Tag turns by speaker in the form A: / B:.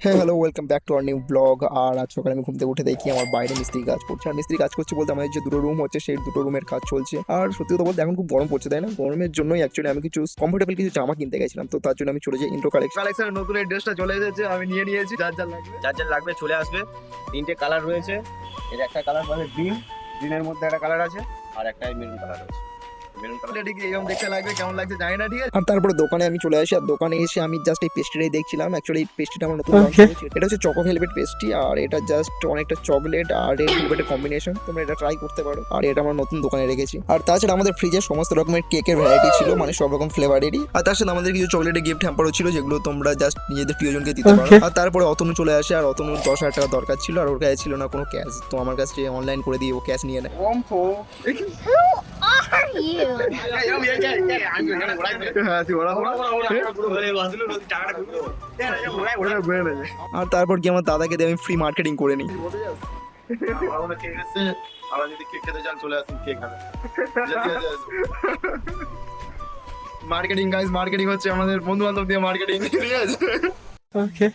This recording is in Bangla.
A: হ্যাঁ hello, welcome back to our new blog. আর আজ সকালে আমি ঘুম থেকে উঠে দেখি আমার বাইরে মিস্ত্রি কাজ করছে। আর মিস্ত্রি কাজ করছে বলতে আমাদের যে দুটো রুম হচ্ছে সেই দুটো রুমের কাজ চলছে। আর সত্যি কথা বলতে এখন খুব গরম পড়ছে, তাই না? গরমের জন্যই অ্যাকচুয়ালি আমি কিছু কমফোর্টেবল কিছু জামা কিনতে গেছিলাম, তো তার জন্য আমি চলে যাই ইন্ট্রো কালেকশনের নতুন এই ড্রেসটা চলে এসেছে, আমি নিয়ে নিয়েছি।
B: যার যার লাগবে চলে আসবে। তিনটে কালার রয়েছে, এর একটা কালার মানে গ্রিনের মধ্যে একটা কালার আছে, আর একটা মেরুন কালার আছে। মেরুন কালার
A: এরকম দেখতে লাগবে, কেমন লাগছে জানি না, ঠিক আছে। আর তারপরে দোকানে আমি চলে আসি, আর দোকানে এসে আমি জাস্ট এই পেস্ট্রিটাই দেখছিলাম। অ্যাকচুয়ালি এই পেস্ট্রিটা আমার নতুন লঞ্চ হয়েছে। এটা হচ্ছে চকো ভেলভেট পেস্ট্রি, আর এটা জাস্ট অনেকটা চকলেট আর রেড ভেলভেটের কম্বিনেশন। তোমরা এটা ট্রাই করতে পারো। আর এটা আমার নতুন দোকানে রেখেছি। আর তাছাড়া আমাদের ফ্রিজে সমস্ত রকমের কেকের ভ্যারাইটি ছিল, মানে সব রকম ফ্লেভারেরই। আর তার সাথে আমাদের কিছু চকলেটের গিফট হ্যাম্পারও ছিল, যেগুলো তোমরা জাস্ট নিজেদের প্রিয়জনকে দিতে পারো। আর তারপরে অতনু চলে আসে, আর অতনুর 10,000 টাকা দরকার ছিল, আর ওর কাছে ছিল না কোনো ক্যাশ। তো আমার কাছে অনলাইন করে দিয়ে ও ক্যাশ নিয়ে নেয়। আর তারপর কি আমার দাদাকে দিয়ে আমি ফ্রি মার্কেটিং করে নিই। মার্কেটিং গাইস, মার্কেটিং হচ্ছে আমাদের বন্ধু বান্ধব দিয়ে মার্কেটিং, ঠিক আছে।